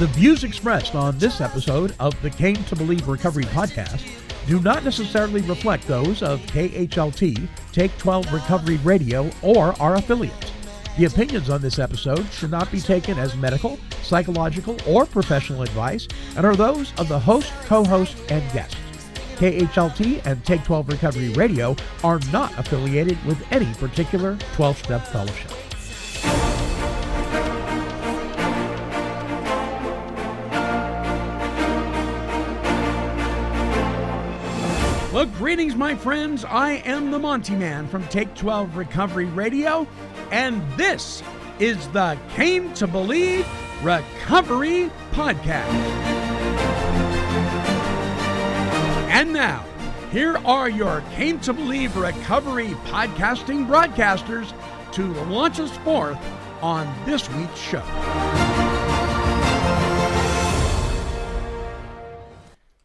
The views expressed on this episode of the Came to Believe Recovery podcast do not necessarily reflect those of KHLT, Take 12 Recovery Radio, or our affiliates. The opinions on this episode should not be taken as medical, psychological, or professional advice and are those of the host, co-host, and guests. KHLT and Take 12 Recovery Radio are not affiliated with any particular 12-step fellowship. Well, greetings, my friends. I am the Monty Man from Take 12 Recovery Radio, and this is the Came to Believe Recovery Podcast. And now, here are your Came to Believe Recovery podcasting broadcasters to launch us forth on this week's show.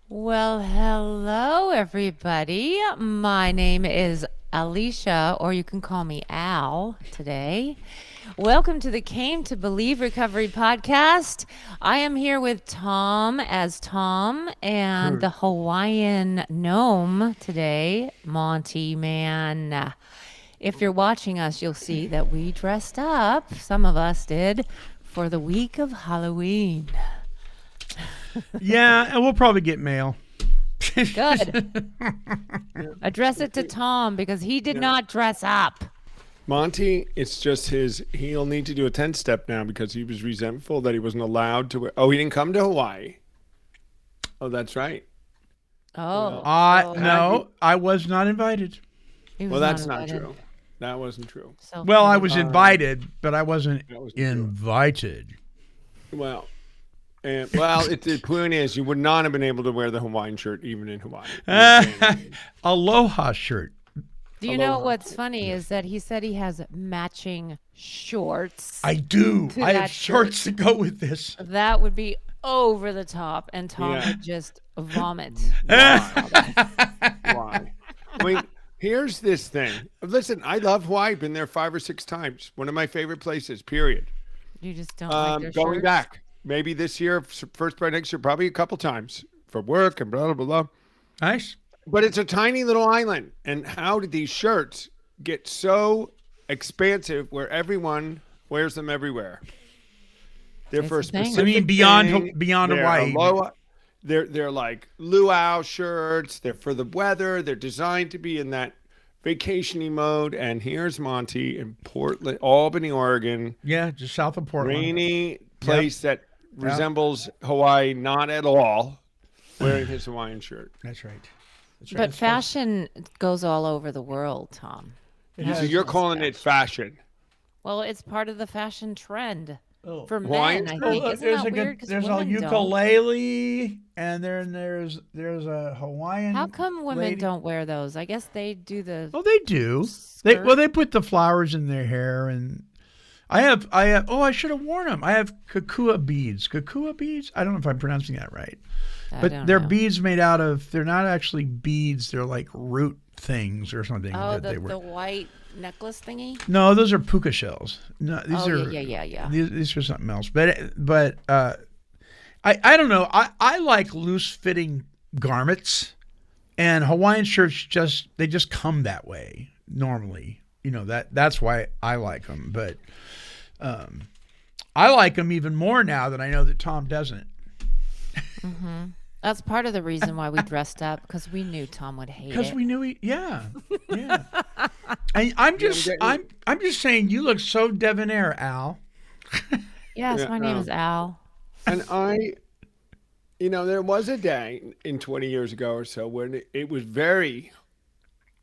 Well, hello, everybody. My name is Alicia, or you can call me Al today. Welcome to the Came to Believe Recovery Podcast. I am here with Tom as Tom and the Hawaiian gnome today, Monty Man. If you're watching us, you'll see that we dressed up, some of us did, for the week of Halloween. Yeah, and we'll probably get mail. Good. Address it to Tom because he did not dress up. Monty, it's just he'll need to do a 10-step now because he was resentful that he wasn't allowed to wear. Oh, he didn't come to Hawaii. Oh, that's right. Oh. No, I was not invited. Well, that's not true. That wasn't true. Well, I was invited, but I wasn't invited. Well, the point is, you would not have been able to wear the Hawaiian shirt even in Hawaii. Aloha shirt. Do you know what's funny is that he said he has matching shorts. I do. I have shorts to go with this. That would be over the top, and Tom would just vomit. Why? Wait, here's this thing. Listen, I love Hawaii. Been there 5 or 6 times. One of my favorite places, period. You just don't like their going shirts? Back. Maybe this year, first part next year, probably a couple times for work and blah, blah, blah. Nice. But it's a tiny little island. And how did these shirts get so expansive where everyone wears them everywhere? They're for a specific thing. beyond Hawaii. They're like luau shirts. They're for the weather. They're designed to be in that vacation-y mode. And here's Monty in Portland, Albany, Oregon. Yeah, just south of Portland. Rainy place that resembles Hawaii not at all, wearing his Hawaiian shirt. That's right. But fashion goes all over the world, Tom. So you're calling it fashion? Well, it's part of the fashion trend for Hawaiian? men, I think. Isn't that weird? There's a ukulele, and then there's a Hawaiian. How come women don't wear those? I guess they do the. Oh, they do. They put the flowers in their hair, and I have. Oh, I should have worn them. I have kakua beads. Kakua beads. I don't know if I'm pronouncing that right. But they're beads made out of, they're not actually beads, they're like root things or something. Oh, the white necklace thingy? No, those are puka shells. No, these are yeah. These are something else. But I don't know. I like loose fitting garments, and Hawaiian shirts they just come that way normally. You know, that's why I like them. But I like them even more now that I know that Tom doesn't. Mm-hmm. That's part of the reason why we dressed up, because we knew Tom would hate it. Because we knew yeah. I'm just saying, you look so debonair, Al. Yes, my name is Al. And there was a day in 20 years ago or so when it was very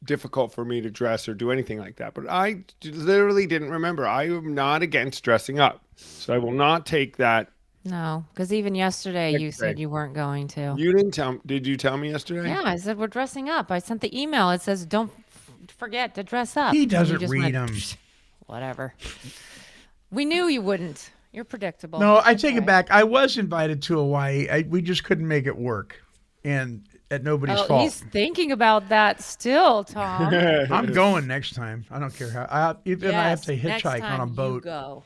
difficult for me to dress or do anything like that. But I literally didn't remember. I am not against dressing up, so I will not take that. No, because even yesterday you said you weren't going to. You didn't tell me. Did you tell me yesterday? Yeah, I said we're dressing up. I sent the email. It says don't forget to dress up. He doesn't read them. Whatever. We knew you wouldn't. You're predictable. No, I take it back. I was invited to Hawaii. We just couldn't make it work. And at nobody's fault. He's thinking about that still, Tom. I'm going next time. I don't care how. Even if I have to hitchhike on a boat. You go.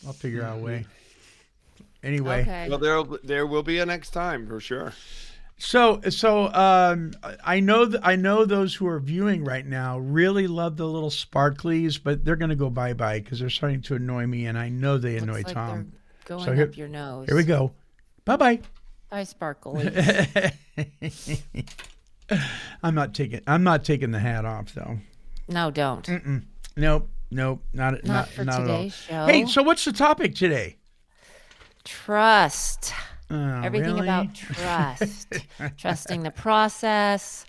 I'll figure out a way. Anyway. Okay. Well, there will be a next time for sure. So I know those who are viewing right now really love the little sparklies, but they're going to go bye-bye because they're starting to annoy me, and I know they annoy Looks like Tom. they're going So up your nose. Here we go. Bye-bye. Bye, sparkly. I'm not taking the hat off though. No, don't. Nope, not for at all. today's show. Hey, so what's the topic today? Trust. Oh, Everything really? about trust. Trusting the process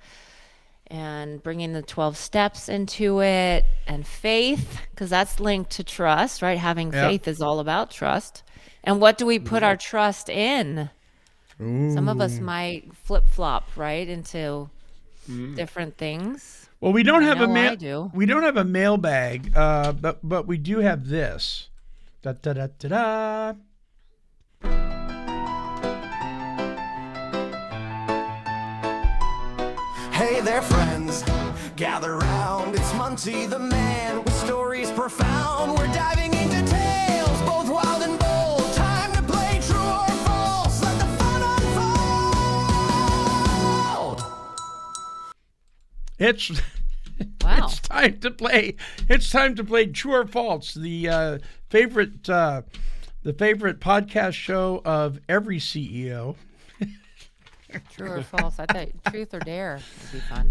and bringing the 12 steps into it, and faith, because that's linked to trust, right? Having faith is all about trust. And what do we put our trust in? Ooh. Some of us might flip-flop right into different things. Well, we don't have I do. We don't have a mailbag, but we do have this. Da da da da da. Hey there, friends, gather round. It's Muncie the man with stories profound. We're diving into tales, both wild and bold. Time to play true or false. Let the fun unfold. It's Wow. it's time to play. It's time to play True or False, the favorite podcast show of every CEO. True or false? I thought truth or dare would be fun.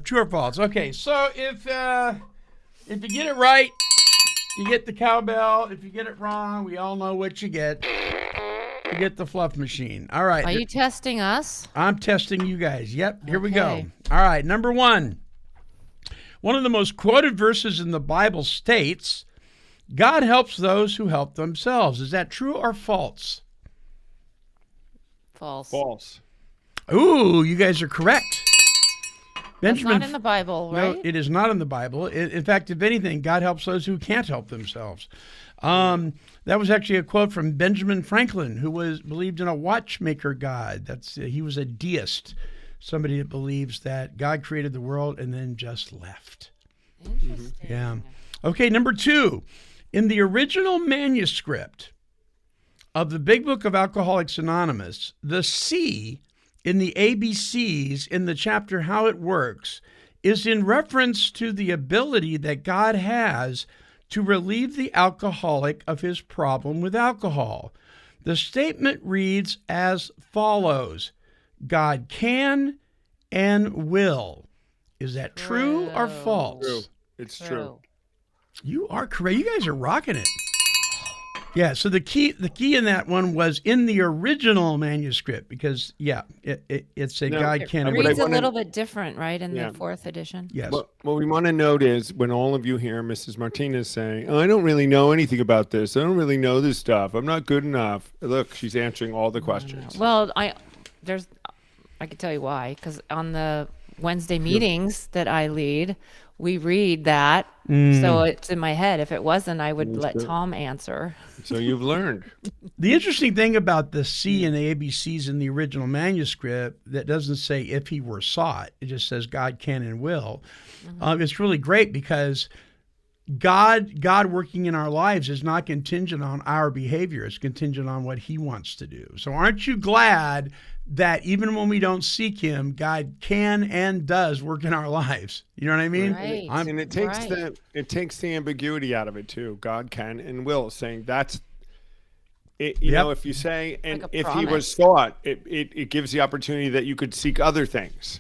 True or false? Okay, so if you get it right, you get the cowbell. If you get it wrong, we all know what you get. You get the fluff machine. All right. Are you testing us? I'm testing you guys. Yep, here we go. Okay. All right, number one. One of the most quoted verses in the Bible states, God helps those who help themselves. Is that true or false? False. False. Ooh, you guys are correct. It's not in the Bible, right? No, it is not in the Bible. In fact, if anything, God helps those who can't help themselves. That was actually a quote from Benjamin Franklin, who believed in a watchmaker God. He was a deist, somebody that believes that God created the world and then just left. Interesting. Yeah. Okay, number two. In the original manuscript of the Big Book of Alcoholics Anonymous, the C in the ABCs in the chapter How It Works is in reference to the ability that God has to relieve the alcoholic of his problem with alcohol. The statement reads as follows: God can and will. Is that true or false? True. It's true. You are correct. You guys are rocking it. Yeah, so the key in that one was in the original manuscript because, it said God can and It will. reads a little bit different, right, in the fourth edition? Yes. What we want to note is when all of you hear Mrs. Martinez saying, I don't really know anything about this. I don't really know this stuff. I'm not good enough. Look, she's answering all the questions. Well, I can tell you why, because on the Wednesday meetings that I lead, we read that, so it's in my head. If it wasn't, I would let Tom answer. So you've learned. The interesting thing about the C and the ABCs in the original manuscript that doesn't say if he were sought, it just says God can and will. It's really great because God working in our lives is not contingent on our behavior. It's contingent on what he wants to do. So aren't you glad that even when we don't seek him, God can and does work in our lives? You know what I mean? Right. And it takes the ambiguity out of it too. God can and will, saying that's it. You know, if you say, and like a if he promise. was sought, it gives the opportunity that you could seek other things.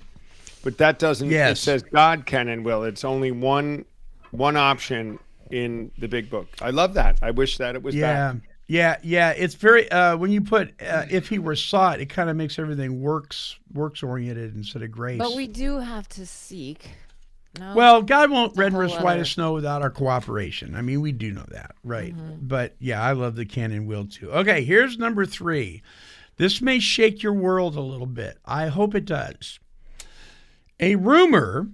But that doesn't. Yes. It says God can and will. It's only one option in the big book. I love that. I wish that it was back. Yeah. It's very when you put if he were sought, it kind of makes everything works oriented instead of grace. But we do have to seek. No? Well, God won't render whole us white other- as snow without our cooperation. I mean, we do know that, right? But yeah, I love the can and will too. Okay, here's number 3. This may shake your world a little bit. I hope it does. A rumor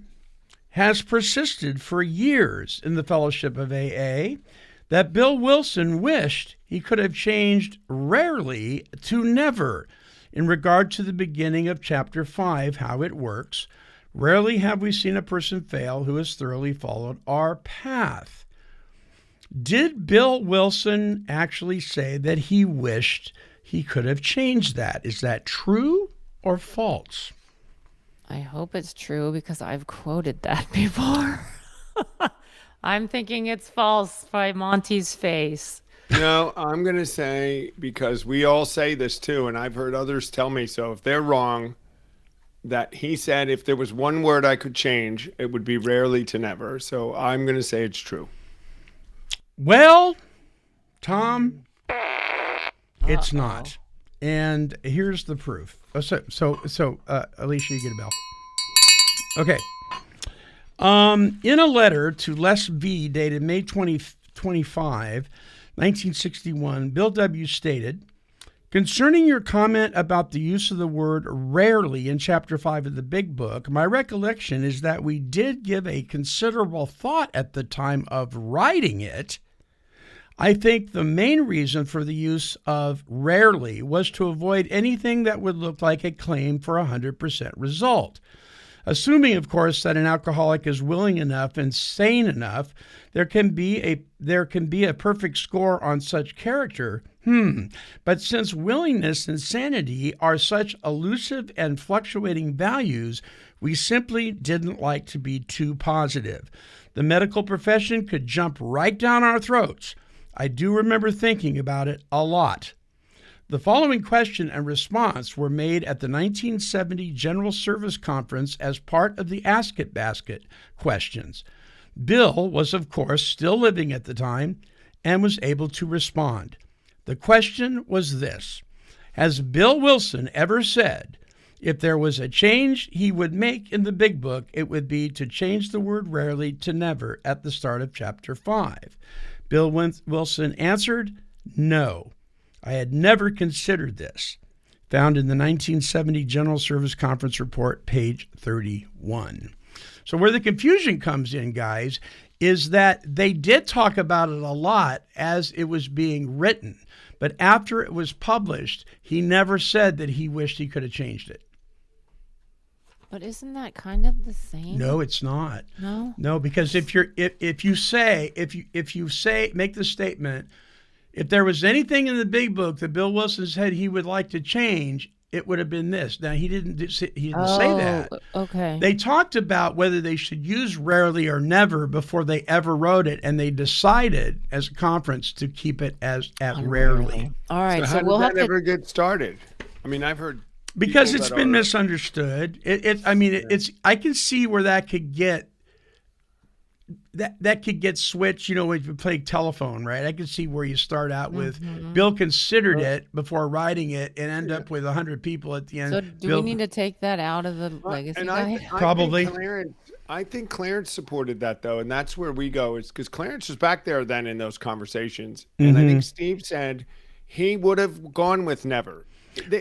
has persisted for years in the Fellowship of AA that Bill Wilson wished he could have changed rarely to never in regard to the beginning of chapter 5, How It Works. Rarely have we seen a person fail who has thoroughly followed our path. Did Bill Wilson actually say that he wished he could have changed that? Is that true or false? I hope it's true because I've quoted that before. I'm thinking it's false by Monty's face. No, I'm going to say, because we all say this too, and I've heard others tell me so, if they're wrong, that he said if there was one word I could change, it would be rarely to never. So I'm going to say it's true. Well, Tom, it's not. And here's the proof. So, Alicia, you get a bell. Okay. In a letter to Les V dated May 25, 1961, Bill W. stated, concerning your comment about the use of the word rarely in Chapter 5 of the Big Book, my recollection is that we did give a considerable thought at the time of writing it. I think the main reason for the use of rarely was to avoid anything that would look like a claim for 100% result. Assuming, of course, that an alcoholic is willing enough and sane enough, there can be a perfect score on such character. But since willingness and sanity are such elusive and fluctuating values, we simply didn't like to be too positive. The medical profession could jump right down our throats. I do remember thinking about it a lot. The following question and response were made at the 1970 General Service Conference as part of the Ask It Basket questions. Bill was, of course, still living at the time and was able to respond. The question was this: has Bill Wilson ever said if there was a change he would make in the Big Book, it would be to change the word rarely to never at the start of Chapter 5? Bill Wilson answered, no. I had never considered this. Found in the 1970 General Service Conference report, page 31. So where the confusion comes in, guys, is that they did talk about it a lot as it was being written. But after it was published, he never said that he wished he could have changed it. But isn't that kind of the same? No, it's not. No? No, because if you make the statement, if there was anything in the Big Book that Bill Wilson said he would like to change, it would have been this. Now, he didn't say that. Okay. They talked about whether they should use rarely or never before they ever wrote it, and they decided as a conference to keep it at rarely. All right. So how we'll did have that to ever get started? I mean, I've heard Because people it's that been are- misunderstood. I can see where that could get that could get switched, when you play telephone, right? I can see where you start out with Bill considered it before writing it and end up with 100 people at the end. So do we need to take that out of the legacy And guide? Probably. I think Clarence supported that, though, and that's where we go. Is because Clarence was back there then in those conversations, and I think Steve said he would have gone with never.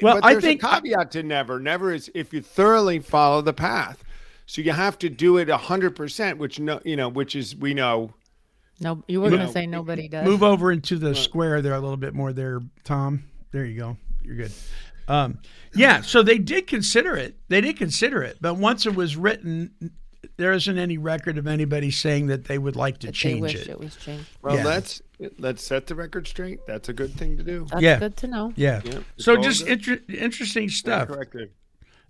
Well, but there's a caveat to never. Never is if you thoroughly follow the path. So you have to do it 100%, which is we know. No, you were going to say nobody does. Move over into the square there a little bit more there, Tom. There you go. You're good. Yeah, so they did consider it. But once it was written, there isn't any record of anybody saying that they would like to That change they wish it. it was changed. Well, Yeah. let's set the record straight. That's a good thing to do. That's good to know. Yeah. Yeah, it's So all just good. interesting stuff. Corrected.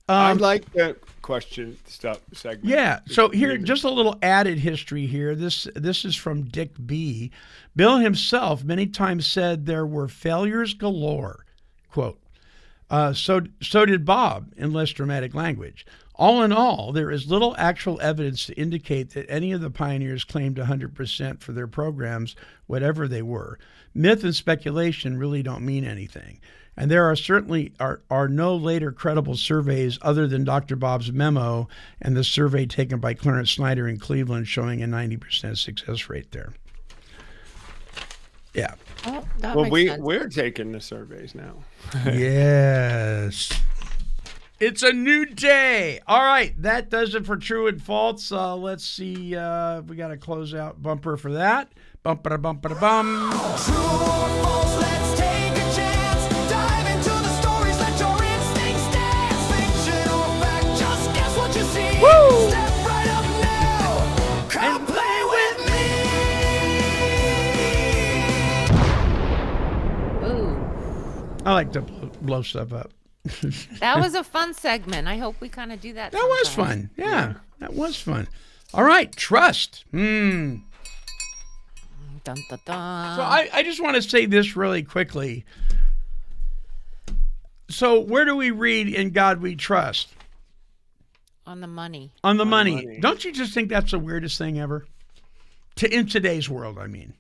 I like the question stuff segment. Yeah. So here, just a little added history here. This is from Dick B. Bill himself many times said there were failures galore. Quote. So did Bob in less dramatic language. All in all, there is little actual evidence to indicate that any of the pioneers claimed 100% for their programs, whatever they were. Myth and speculation really don't mean anything. And there are certainly are no later credible surveys other than Dr. Bob's memo and the survey taken by Clarence Snyder in Cleveland showing a 90% success rate there. Yeah. Oh, that Well, makes sense. we're taking the surveys now. Yes. It's a new day. All right. That does it for true and false. Let's see. We got a closeout bumper for that. Bumper bumper bum. True or false, let's take a chance. Dive into the stories, let your instincts dance. Fiction or fact, just guess what you see. Woo! Step right up now. Come play with me. I like to blow stuff up. That was a fun segment. I hope we kind of do that. That was sometime. fun. Yeah, that was fun. All right, trust. Dun, dun, dun. So I just want to say this really quickly. So where do we read "In God We Trust"? On the money. On the money. money. Don't you just think that's the weirdest thing ever? In today's world, I mean.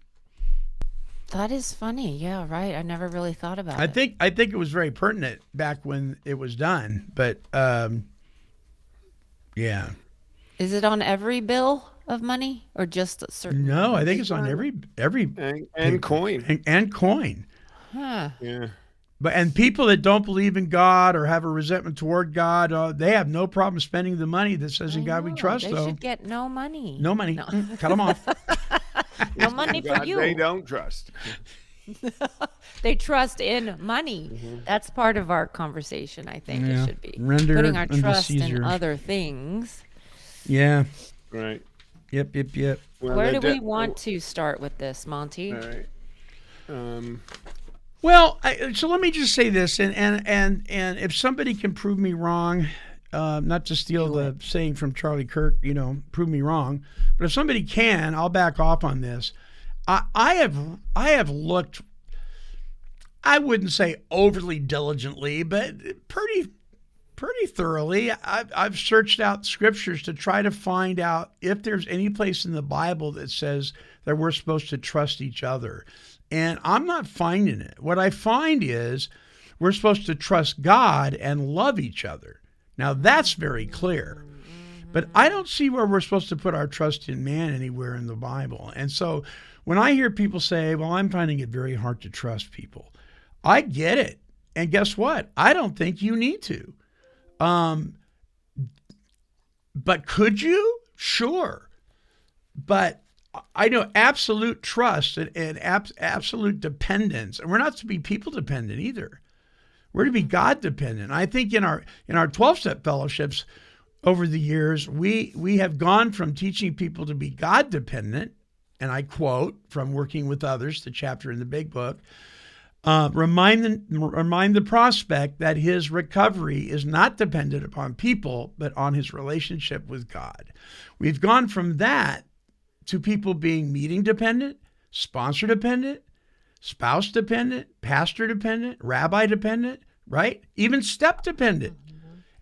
That is funny. Yeah, right. I never really thought about I it. think it was very pertinent back when it was done, but yeah. Is it on every bill of money or just a certain? No, I think it's on every And coin. and coin. Huh. Yeah. And people that don't believe in God or have a resentment toward God, they have no problem spending the money that says "In God We No, Trust." They Though should get no money. no money, cut them off. No money for God, you. they don't trust. They trust in money. That's part of our conversation, I think Yeah. it should be. Render Putting our unto trust in Caesar. other things. Yeah. Right. Yep. Well, Where the do we de- want to start with this, Monty? All right. Well, so let me just say this, and if somebody can prove me wrong, not to steal the saying from Charlie Kirk, prove me wrong, but if somebody can, I'll back off on this. I have looked, I wouldn't say overly diligently, but pretty thoroughly. I've searched out scriptures to try to find out if there's any place in the Bible that says that we're supposed to trust each other. And I'm not finding it. What I find is we're supposed to trust God and love each other. Now, that's very clear. But I don't see where we're supposed to put our trust in man anywhere in the Bible. And so when I hear people say, well, I'm finding it very hard to trust people, I get it. And guess what? I don't think you need to. But could you? Sure. But I know absolute trust and absolute dependence, and we're not to be people dependent either. We're to be God dependent. I think in our 12-step fellowships over the years, we have gone from teaching people to be God dependent, and I quote from Working with Others, the chapter in the Big Book, remind the prospect that his recovery is not dependent upon people, but on his relationship with God. We've gone from that to people being meeting dependent, sponsor dependent, spouse dependent, pastor dependent, rabbi dependent, right? Even step dependent,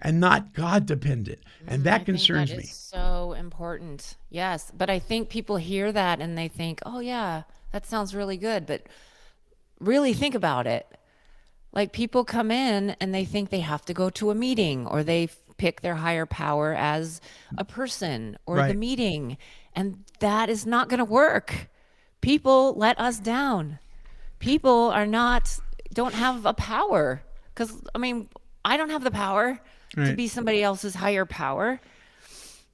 and not God dependent. And that concerns me. That is so important. Yes. But I think people hear that and they think, oh, yeah, that sounds really good. But really think about it. Like people come in and they think they have to go to a meeting, or they pick their higher power as a person or the Right. meeting. And that is not going to work. People let us down. People don't have a power. Because, I don't have the power to Right. be somebody else's higher power.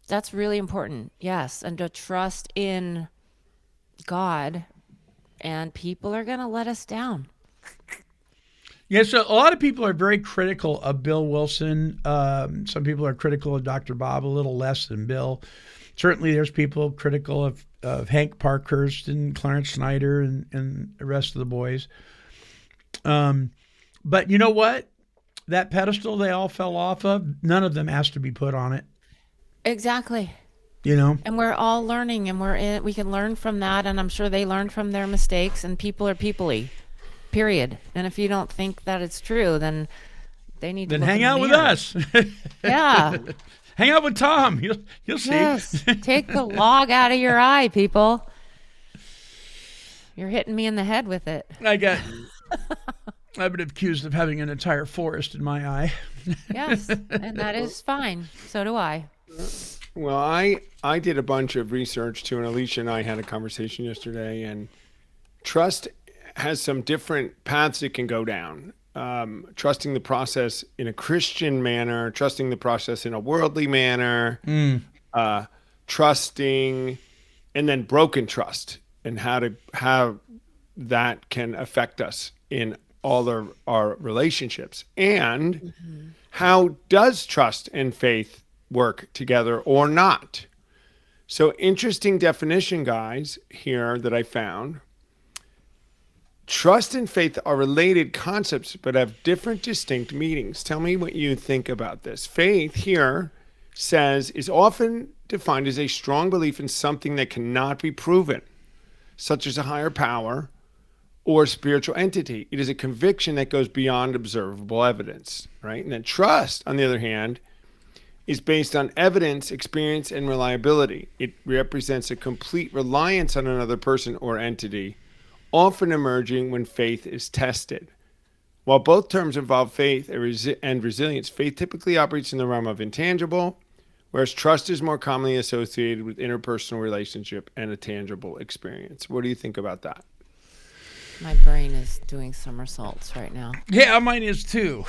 That's really important. Yes. And to trust in God, and people are going to let us down. Yeah, so a lot of people are very critical of Bill Wilson. Some people are critical of Dr. Bob, a little less than Bill. Certainly there's people critical of Hank Parkhurst and Clarence Snyder and the rest of the boys. But you know what? That pedestal they all fell off of, none of them asked to be put on it. Exactly. And we're all learning, and we can learn from that, and I'm sure they learned from their mistakes, and people are people-y, period. And if you don't think that it's true, then they need to then look hang in the out with mirror. us. Yeah. Hang out with Tom. You'll see. Yes. Take the log out of your eye, people. You're hitting me in the head with it. I've been accused of having an entire forest in my eye. Yes, and that is fine. So do I. Well, I did a bunch of research too, and Alicia and I had a conversation yesterday, and trust has some different paths it can go down. Trusting the process in a Christian manner, trusting the process in a worldly manner, trusting, and then broken trust, and how that can affect us in all our relationships. And how does trust and faith work together or not? So interesting definition, guys, here that I found. Trust and faith are related concepts, but have different distinct meanings. Tell me what you think about this. Faith here says is often defined as a strong belief in something that cannot be proven, such as a higher power or spiritual entity. It is a conviction that goes beyond observable evidence, right? And then trust, on the other hand, is based on evidence, experience, and reliability. It represents a complete reliance on another person or entity, often emerging when faith is tested. While both terms involve faith and resilience, faith typically operates in the realm of intangible, whereas trust is more commonly associated with interpersonal relationship and a tangible experience. What do you think about that? My brain is doing somersaults right now. Yeah, mine is too.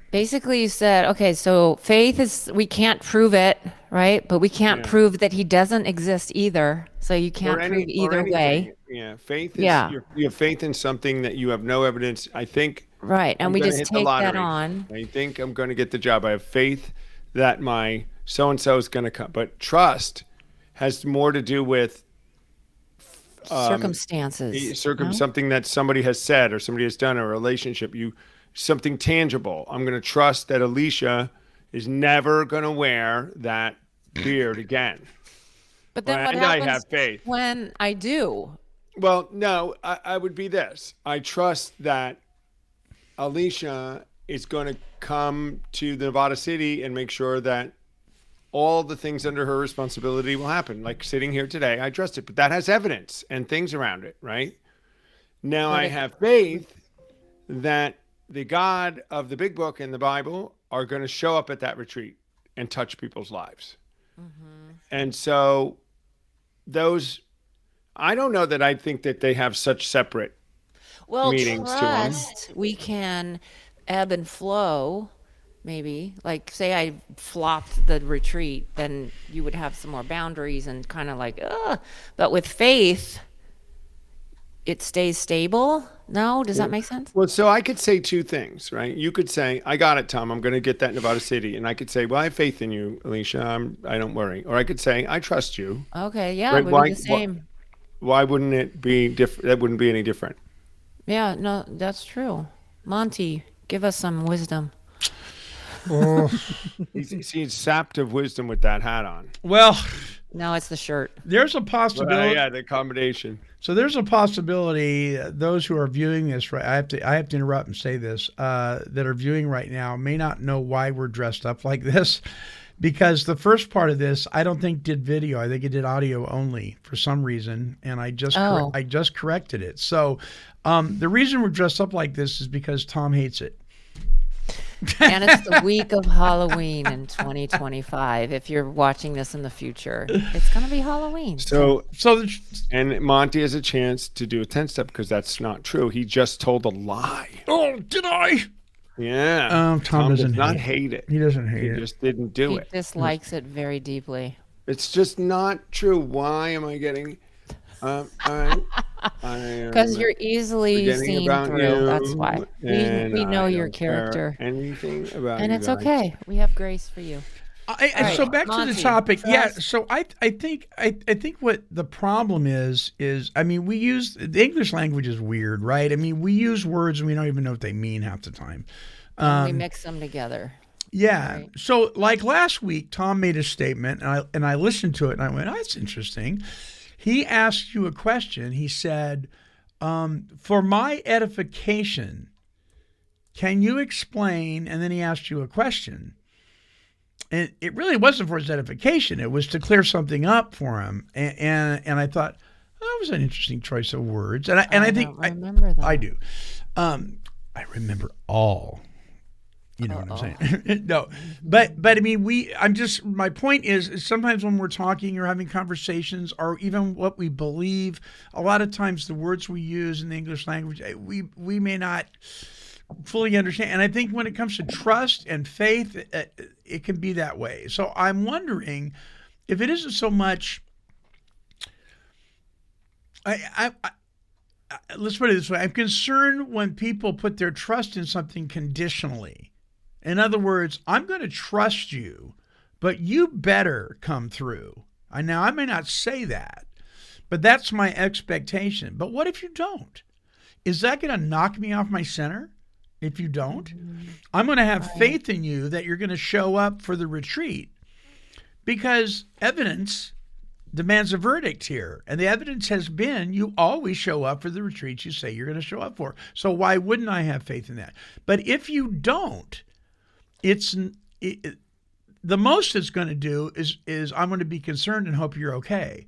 Basically, you said, okay, so faith is, we can't prove it, right? But we can't prove that he doesn't exist either. So you can't prove either way. Yeah, faith is, Yeah. you have faith in something that you have no evidence. I think. Right. And I'm we gonna just hit the take that lottery. on. I think I'm going to get the job. I have faith that my so-and-so is going to come. But trust has more to do with Circumstances. no? something that somebody has said or somebody has done, or a relationship. Something tangible. I'm going to trust that Alicia is never going to wear that beard again. But then what And I happens have faith. when I do? Well, no, I would be this. I trust that Alicia is going to come to Nevada City and make sure that all the things under her responsibility will happen. Like sitting here today, I trust it, but that has evidence and things around it, right? Now I have faith that the God of the big book and the Bible are going to show up at that retreat and touch people's lives. And so I don't know that I think that they have such separate meanings to them. Trust, we can ebb and flow, maybe. Like, say I flopped the retreat, then you would have some more boundaries and kind of like, ugh. But with faith, it stays stable. No? Does that make sense? Well, so I could say two things, right? You could say, I got it, Tom. I'm going to get that Nevada City. And I could say, well, I have faith in you, Alicia. I don't worry. Or I could say, I trust you. Okay, yeah, Right, we why- do the same. Why wouldn't it be different? That wouldn't be any different. Yeah, no, that's true. Monty, give us some wisdom. He's sapped of wisdom with that hat on. Well, No, it's the shirt. there's a Well, possibility. yeah, the combination. So there's a possibility those who are viewing this, right? I have to interrupt and say this, that are viewing right now may not know why we're dressed up like this, because the first part of this I don't think did video. I think it did audio only for some reason, and I just corrected it. So the reason we're dressed up like this is because Tom hates it. And it's the week of Halloween in 2025. If you're watching this in the future, it's going to be Halloween. So So and Monty has a chance to do a 10-step because that's not true. He just told a lie. oh, did I? Yeah. Tom doesn't does not hate it. He doesn't hate He it. just didn't do He it. dislikes it very deeply. It's just not true. Why am I getting? All right. Because you're easily forgetting seen about through. you, That's why. and We know I your don't care character. Anything about And you it's guys. okay. We have grace for you. So back to Monty, the topic. trust. Yeah. So I think what the problem is I mean, we use the English language is weird, right? I mean, we use words and we don't even know what they mean half the time. And we mix them together. Yeah. Right. So like last week, Tom made a statement, and I listened to it, and I went, "Oh, that's interesting." He asked you a question. He said, "For my edification, can you explain?" And then he asked you a question. And it really wasn't for his edification. It was to clear something up for him. And I thought, that was an interesting choice of words. And I think don't remember that. I do. I remember all. You know what I'm saying? No, but I mean, my point is sometimes when we're talking or having conversations or even what we believe, a lot of times the words we use in the English language, we may not fully understand. And I think when it comes to trust and faith, it can be that way. So I'm wondering if it isn't so much, let's put it this way. I'm concerned when people put their trust in something conditionally. In other words, I'm going to trust you, but you better come through. Now, I may not say that, but that's my expectation. But what if you don't? is that going to knock me off my center if you don't? I'm going to have faith in you that you're going to show up for the retreat, because evidence demands a verdict here. And the evidence has been you always show up for the retreats you say you're going to show up for. So why wouldn't I have faith in that? But if you don't, the most it's going to do is I'm going to be concerned and hope you're okay.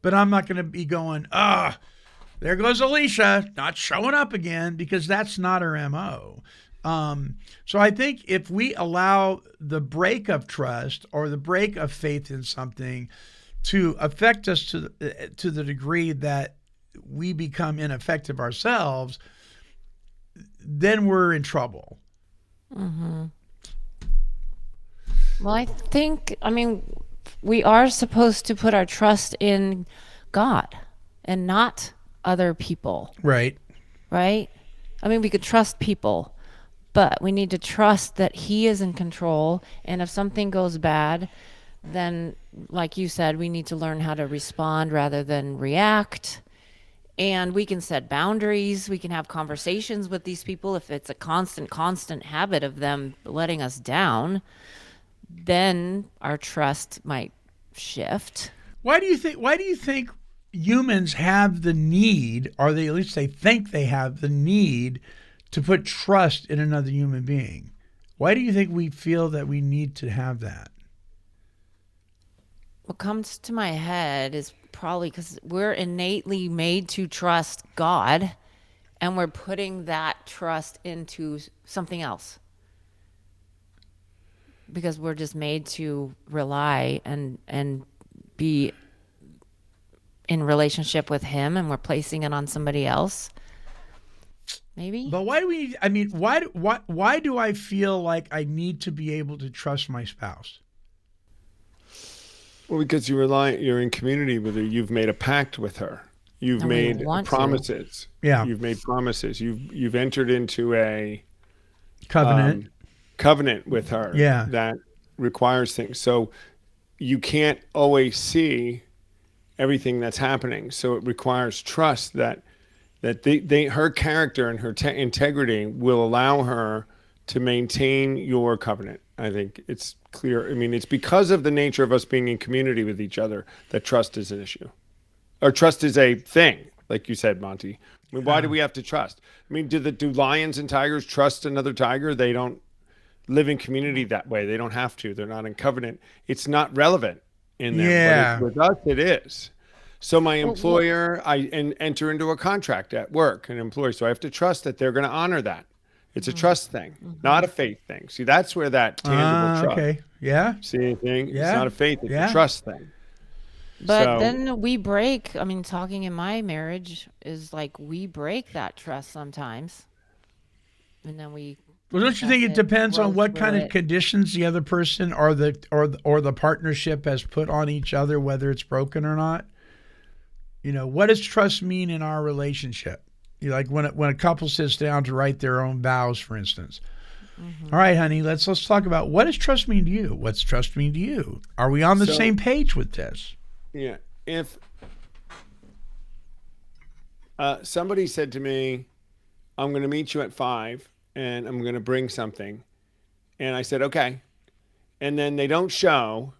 But I'm not going to be going, there goes Alicia, not showing up again, because that's not her MO. So I think if we allow the break of trust or the break of faith in something to affect us to the degree that we become ineffective ourselves, then we're in trouble. Mm-hmm. Well, we are supposed to put our trust in God and not other people. Right. Right? We could trust people, but we need to trust that He is in control. And if something goes bad, then, like you said, we need to learn how to respond rather than react. And we can set boundaries. We can have conversations with these people. If it's a constant habit of them letting us down, then our trust might shift. Why do you think humans have the need, or at least they think they have the need, to put trust in another human being? Why do you think we feel that we need to have that? What comes to my head is probably because we're innately made to trust God, and we're putting that trust into something else. Because we're just made to rely and be in relationship with Him, and we're placing it on somebody else. Maybe. But why do I feel like I need to be able to trust my spouse? Well, because you're in community with her. You've made a pact with her. You've made promises. Yeah. You've made promises. You've entered into a covenant with her. Yeah. That requires things. So you can't always see everything that's happening. So it requires trust that her character and her integrity will allow her to maintain your covenant. I think it's clear. It's because of the nature of us being in community with each other that trust is an issue, or trust is a thing, like you said, Monty. Why do we have to trust? Do lions and tigers trust another tiger? They don't live in community that way. They don't have to. They're not in covenant. It's not relevant in them. Yeah. But with us, it is. So my employer, I enter into a contract at work, an employer. So I have to trust that they're going to honor that. It's a trust thing, not a faith thing. See, that's where that tangible trust. Okay. Yeah. See anything? Yeah. It's not a faith, it's a trust thing. But then we break. Talking in my marriage is like we break that trust sometimes. And then we. Well, don't you think it depends on what kind of conditions the other person or the partnership has put on each other, whether it's broken or not? What does trust mean in our relationship? Like when a couple sits down to write their own vows, for instance. Mm-hmm. All right, honey, let's talk about, what does trust mean to you? What's trust mean to you? Are we on the same page with this? Yeah. If somebody said to me, I'm going to meet you at 5 and I'm going to bring something. And I said, okay. And then they don't show.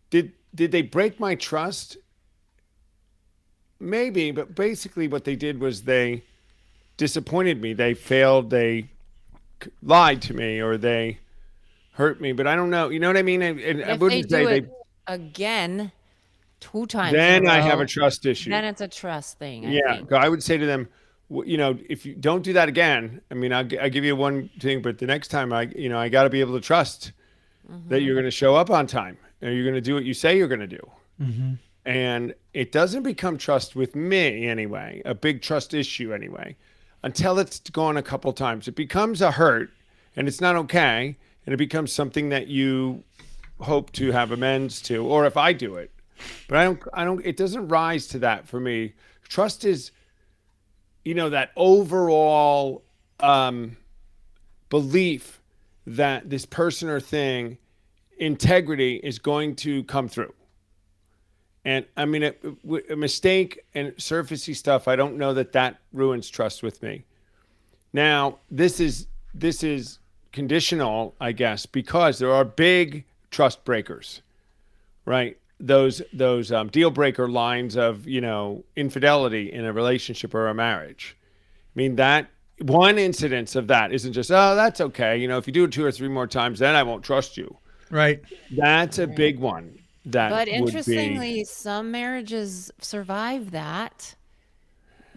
Did they break my trust? Maybe, but basically what they did was they disappointed me. They failed. They lied to me, or they hurt me. But I don't know. You know what I mean? And I wouldn't say they again 2 times. Then I have a trust issue. Then it's a trust thing. I would say to them, if you don't do that again, I give you one thing, but the next time I got to be able to trust that you're going to show up on time and you're going to do what you say you're going to do. Mm-hmm. And it doesn't become trust with me anyway, a big trust issue anyway, until it's gone a couple times. It becomes a hurt, and it's not okay, and it becomes something that you hope to have amends to, or if I do it. But I don't. It doesn't rise to that for me. Trust is, that overall belief that this person or thing, integrity, is going to come through. And I mean, a mistake and surfacey stuff, I don't know that ruins trust with me. Now, this is conditional, I guess, because there are big trust breakers, right? Those deal breaker lines of, infidelity in a relationship or a marriage. I mean, that one incidence of that isn't just, oh, that's okay. If you do it 2 or 3 more times, then I won't trust you. Right. That's a big one. That But would interestingly, some marriages survive that.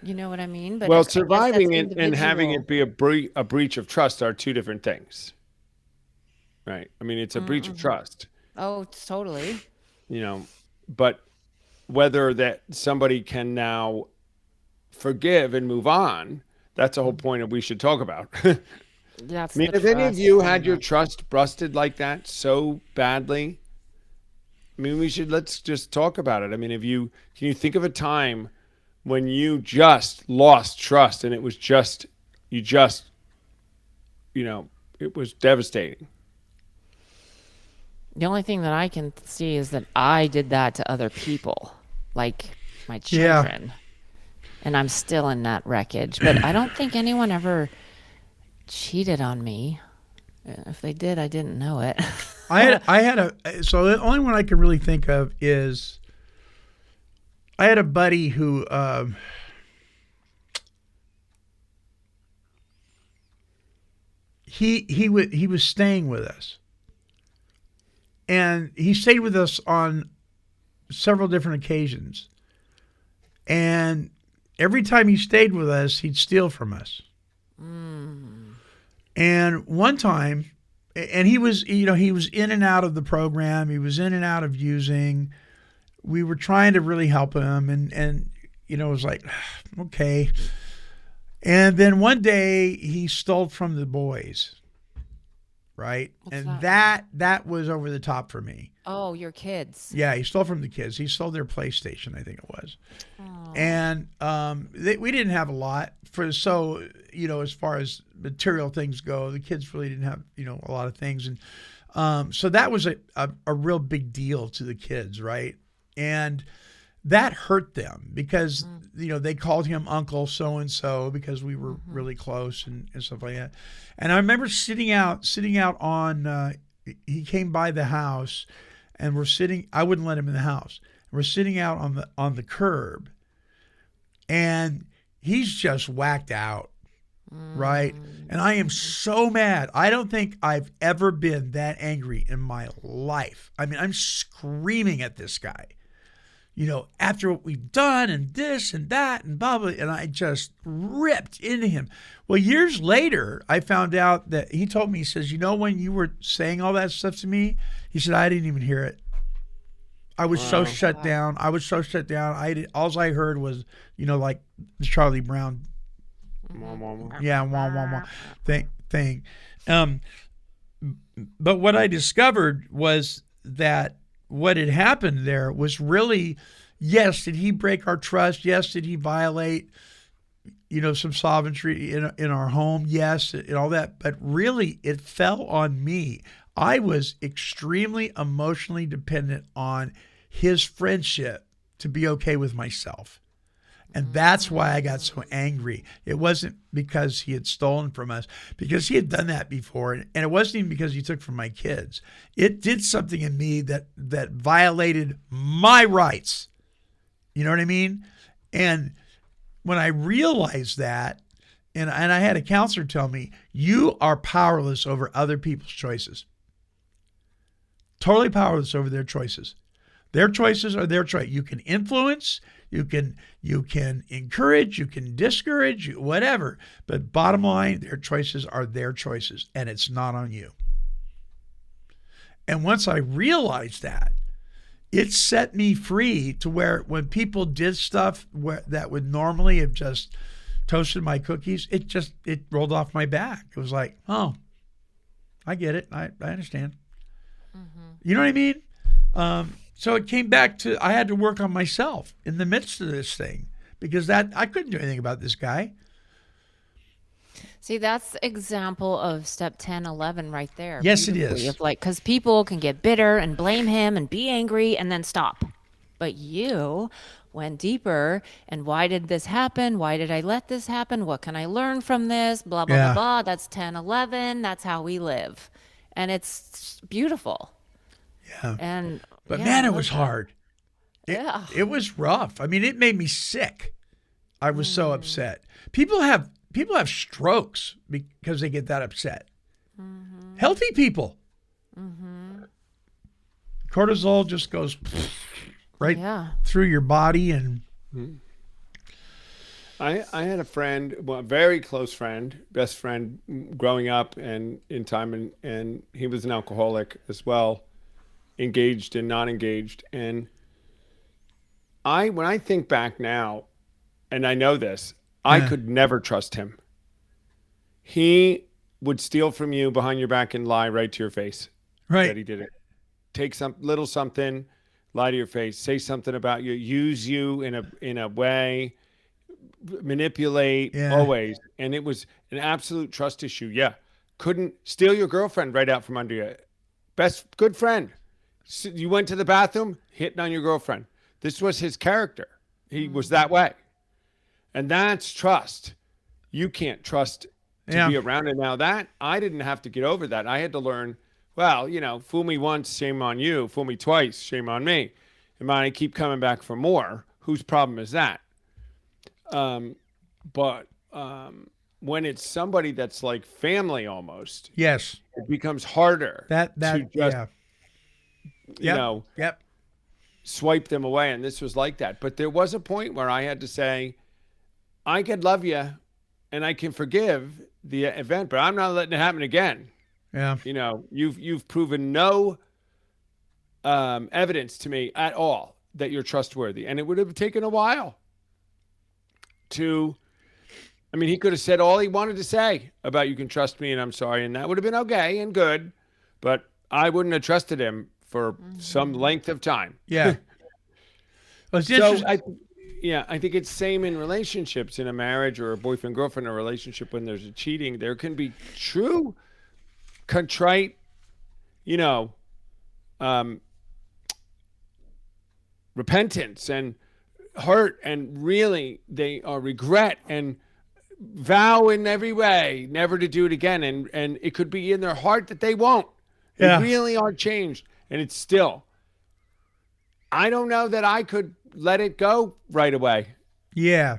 You know what I mean? But well, I guess that's surviving it and having individual. it be a breach of trust are two different things, right? I mean, it's a breach of trust, Oh, totally. But whether that somebody can now forgive and move on, that's the whole point of we should talk about. I That's mean, the have any of trust you had your element. trust busted like that so badly? I mean, let's just talk about it. I mean, can you think of a time when you just lost trust and it was it was devastating? The only thing that I can see is that I did that to other people, like my Yeah. children. And I'm still in that wreckage. But I don't think anyone ever cheated on me. If they did, I didn't know it. So the only one I can really think of is I had a buddy who he was staying with us, and he stayed with us on several different occasions, and every time he stayed with us, he'd steal from us. And one time, and he was in and out of the program. He was in and out of using. We were trying to really help him, and it was like, okay. And then one day he stole from the boys, right? What's and that that was over the top for me. Oh, your kids. Yeah, he stole from the kids. He stole their PlayStation, I think it was. And we didn't have a lot as far as material things go, the kids really didn't have a lot of things, and so that was a real big deal to the kids, right? And that hurt them because they called him Uncle so and so because we were really close and stuff like that. And I remember sitting out on. He came by the house, and we're sitting. I wouldn't let him in the house. We're sitting out on the curb, and he's just whacked out, right? And I am so mad. I don't think I've ever been that angry in my life. I mean, I'm screaming at this guy. After what we've done and this and that and blah, blah, and I just ripped into him. Well, years later, I found out that he told me, he says, when you were saying all that stuff to me, he said, I didn't even hear it. I was so shut down. All I heard was, like the Charlie Brown. Yeah, wah, wah, wah thing. But what I discovered was that what had happened there was really, yes, did he break our trust? Yes, did he violate, some sovereignty in our home? Yes, and all that. But really, it fell on me. I was extremely emotionally dependent on his friendship to be okay with myself. And that's why I got so angry. It wasn't because he had stolen from us, because he had done that before. And it wasn't even because he took from my kids. It did something in me that violated my rights. You know what I mean? And when I realized that, and I had a counselor tell me, you are powerless over other people's choices. Totally powerless over their choices. Their choices are their choice. You can influence, you can encourage, you can discourage, whatever. But bottom line, their choices are their choices, and it's not on you. And once I realized that, it set me free to where when people did stuff that would normally have just toasted my cookies, it rolled off my back. It was like, oh, I get it. I understand. You know what I mean? So it came back to, I had to work on myself in the midst of this thing because I couldn't do anything about this guy. See, that's example of step 10, 11 right there. Yes, it beautifully, is. Of because people can get bitter and blame him and be angry and then stop. But you went deeper. And why did this happen? Why did I let this happen? What can I learn from this? Blah, blah, Yeah. blah, blah. That's 10, 11. That's how we live. And it's beautiful. Yeah. And But yeah, man, I it love was that. hard. Yeah. It was rough. I mean, it made me sick. I was so upset. People have strokes because they get that upset. Healthy people. Cortisol just goes right Yeah. through your body, and I had a friend, well, a very close friend, best friend growing up and in time, and he was an alcoholic as well, engaged and not engaged. And when I think back now, and I know this, I Yeah. could never trust him. He would steal from you behind your back and lie right to your face that he right. did it. Take some little something, lie to your face, say something about you, use you in a way, manipulate Yeah. always. And it was an absolute trust issue. Yeah. Couldn't steal your girlfriend right out from under you. Good friend. You went to the bathroom, hitting on your girlfriend. This was his character. He was that way. And that's trust. You can't trust to Yeah. be around it. Now that I didn't have to get over that. I had to learn, well, fool me once, shame on you. Fool me twice, shame on me. And I keep coming back for more. Whose problem is that? But when it's somebody that's like family almost, Yes. it becomes harder That to just, yeah. you Yep. swipe them away. And this was like that. But there was a point where I had to say, I could love you and I can forgive the event, but I'm not letting it happen again. Yeah. You've proven no evidence to me at all that you're trustworthy. And it would have taken a while he could have said all he wanted to say about you can trust me and I'm sorry. And that would have been okay and good, but I wouldn't have trusted him for some length of time. Yeah. Well, it's So interesting. I think it's same in relationships, in a marriage or a boyfriend girlfriend or relationship. When there's a cheating, there can be true contrite, repentance and hurt, and really they are regret and vow in every way never to do it again. And it could be in their heart that they won't. Yeah. They really are changed, and it's still. I don't know that I could let it go right away. Yeah.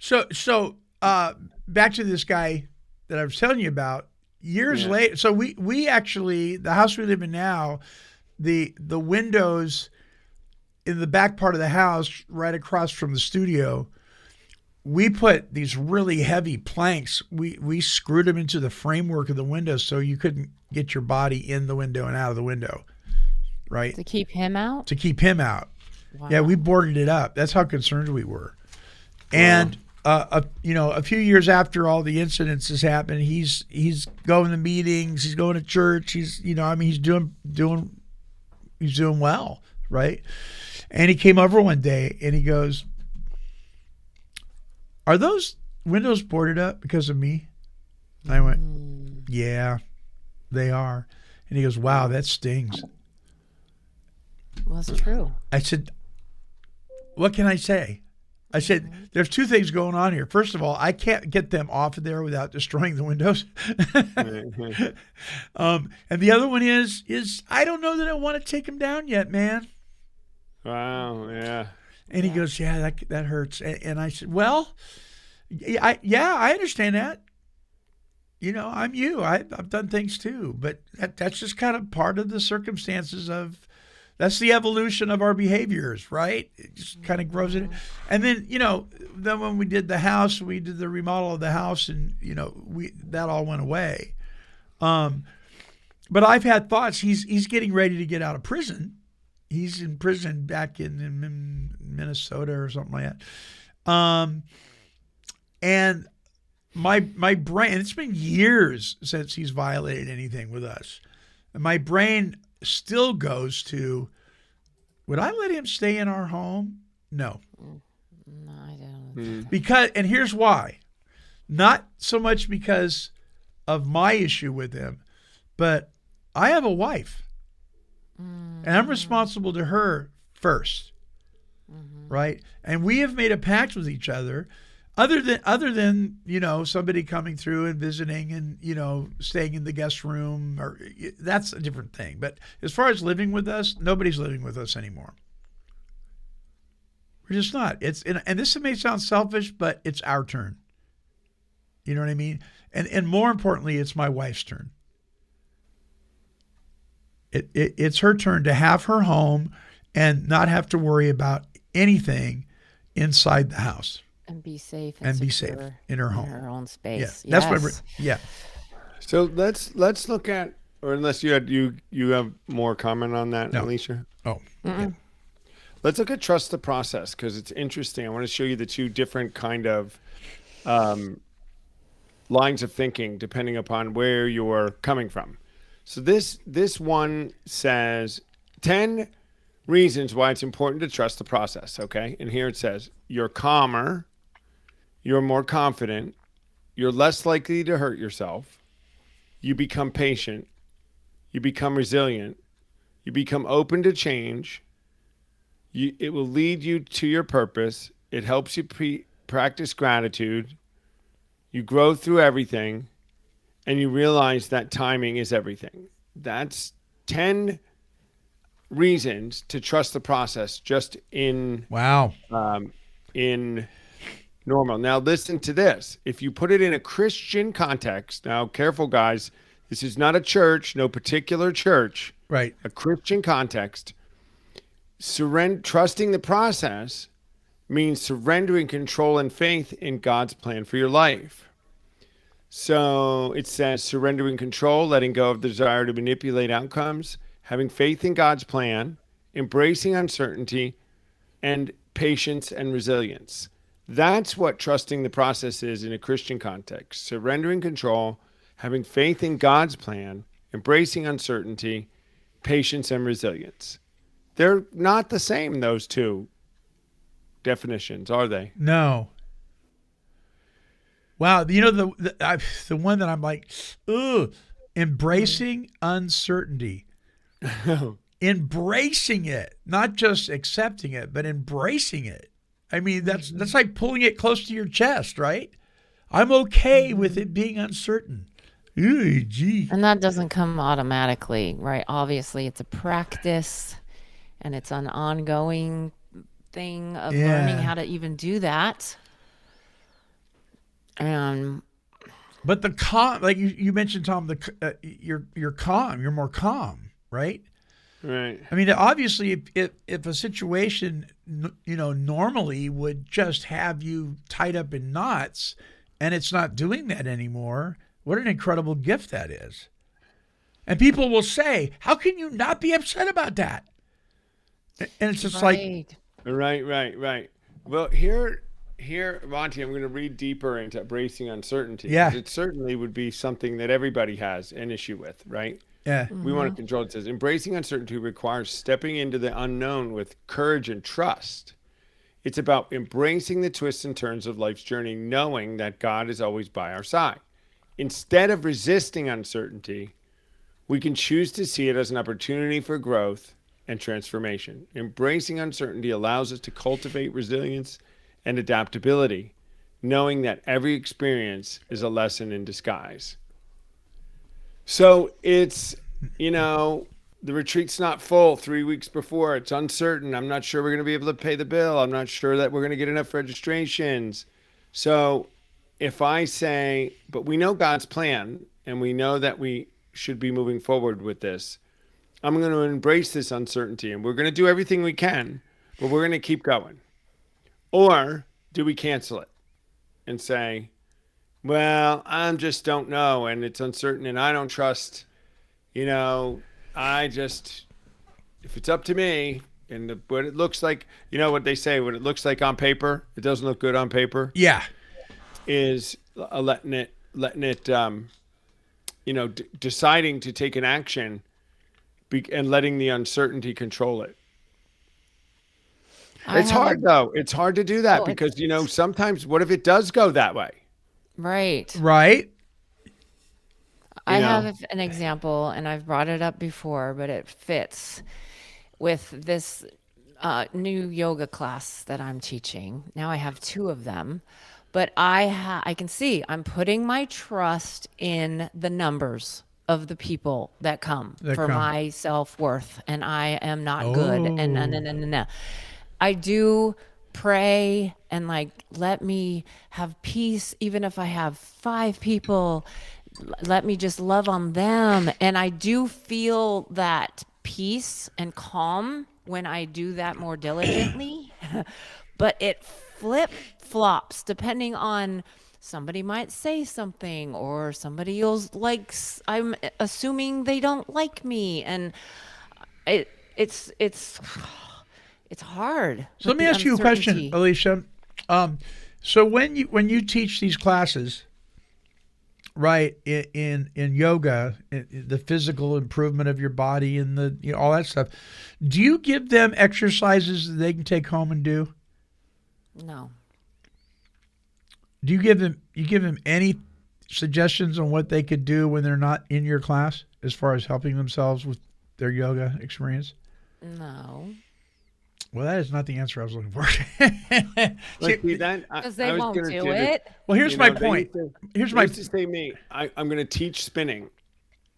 So back to this guy that I was telling you about. Years Yeah. later, so we actually, the house we live in now, the windows in the back part of the house, right across from the studio, we put these really heavy planks. We screwed them into the framework of the window so you couldn't get your body in the window and out of the window, right? To keep him out? To keep him out. Wow. Yeah, we boarded it up. That's how concerned we were. And a few years after all the incidents has happened, he's going to meetings, he's going to church, he's doing well, right? And he came over one day and he goes, "Are those windows boarded up because of me?" And I went, "Yeah, they are." And he goes, "Wow, that stings." Well, it's true. I said, "What can I say?" I said, "There's two things going on here. First of all, I can't get them off of there without destroying the windows. And the other one is I don't know that I want to take them down yet, man." Wow. Yeah. And he goes, "Yeah, that hurts." And I said, "Well, I understand that. I'm you. I've done things too, but that's just kind of part of the circumstances of." That's the evolution of our behaviors, right? It just kind of grows in. And then, then when we did the house, we did the remodel of the house, and that all went away. But I've had thoughts. He's getting ready to get out of prison. He's in prison back in Minnesota or something like that. And my brain. It's been years since he's violated anything with us. And my brain still goes to, would I let him stay in our home? No. No, I don't. Because, and here's why. Not so much because of my issue with him, but I have a wife. And I'm responsible to her first. right? And we have made a pact with each other, other than somebody coming through and visiting and staying in the guest room, or that's a different thing. But as far as living with us, nobody's living with us anymore. We're just not. And this may sound selfish, but it's our turn. You know what I mean? And more importantly, it's my wife's turn. It's her turn to have her home and not have to worry about anything inside the house. And be safe. And be safe in her home. In her own space. Yeah, Yes. that's what So let's look at, or unless you have more comment on that, No. Alicia. Oh, Mm-mm. Let's look at trust the process, because it's interesting. I want to show you the two different kind of lines of thinking depending upon where you're coming from. So this one says 10 reasons why it's important to trust the process, okay? And here it says, you're calmer, you're more confident, you're less likely to hurt yourself, you become patient, you become resilient, you become open to change, it will lead you to your purpose, it helps you practice gratitude, you grow through everything, and you realize that timing is everything. That's 10 reasons to trust the process just in wow. in normal. Now listen to this. If you put it in a Christian context, now careful guys, this is not a church, no particular church, Right. a Christian context. Trusting the process means surrendering control and faith in God's plan for your life. So it says surrendering control, letting go of the desire to manipulate outcomes, having faith in God's plan, embracing uncertainty, and patience and resilience. That's what trusting the process is in a Christian context. Surrendering control, having faith in God's plan, embracing uncertainty, patience, and resilience. They're not the same, those two definitions, are they? No. Wow. The one that I'm like, ugh, embracing uncertainty. Embracing it, not just accepting it, but embracing it. I mean, that's like pulling it close to your chest, right? I'm okay with it being uncertain. Ooh, gee. And that doesn't come automatically, right? Obviously, it's a practice and it's an ongoing thing of learning how to even do that. And But the calm, like you mentioned, Tom, you're calm. You're more calm, right? Right. I mean, obviously, if a situation, normally would just have you tied up in knots, and it's not doing that anymore, what an incredible gift that is. And people will say, how can you not be upset about that? And it's just like, Right. Well, here, Monty, I'm going to read deeper into embracing uncertainty. Yeah. 'Cause it certainly would be something that everybody has an issue with, right? yeah, We want to control. It says embracing uncertainty requires stepping into the unknown with courage and trust. It's about embracing the twists and turns of life's journey, knowing that God is always by our side. Instead of resisting uncertainty, we can choose to see it as an opportunity for growth and transformation. Embracing uncertainty allows us to cultivate resilience and adaptability, knowing that every experience is a lesson in disguise. So it's, the retreat's not full 3 weeks before. It's uncertain. I'm not sure we're going to be able to pay the bill. I'm not sure that we're going to get enough registrations. So if I say, but we know God's plan and we know that we should be moving forward with this, I'm going to embrace this uncertainty and we're going to do everything we can, but we're going to keep going. Or do we cancel it and say, well, I just don't know, and it's uncertain, and I don't trust, if it's up to me, and what it looks like, what they say, what it looks like on paper, it doesn't look good on paper, yeah, is letting it, deciding to take an action and letting the uncertainty control it. It's hard, though. It's hard to do that because, sometimes what if it does go that way? right. right. I have an example, and I've brought it up before, but it fits with this new yoga class that I'm teaching. Now I have 2 of them, but I can see I'm putting my trust in the numbers of the people that come That for come. my self-worth, and I am not good. And no, no, Oh. no, no, no. I do pray and like let me have peace even if I have 5 people. Let me just love on them, and I do feel that peace and calm when I do that more diligently. But it flip flops depending on somebody might say something or somebody else likes. I'm assuming they don't like me, and it it's it's hard. So let with me the ask you a question, uncertainty. Alicia. So when you teach these classes, right, in yoga, the physical improvement of your body and the all that stuff, do you give them exercises that they can take home and do? No. Do you give them any suggestions on what they could do when they're not in your class as far as helping themselves with their yoga experience? No. Well, that is not the answer I was looking for. Like, see, that Because I they was won't gonna do it. Well, here's You my know, they point. used Here's They my used to say to me, I'm going to teach spinning.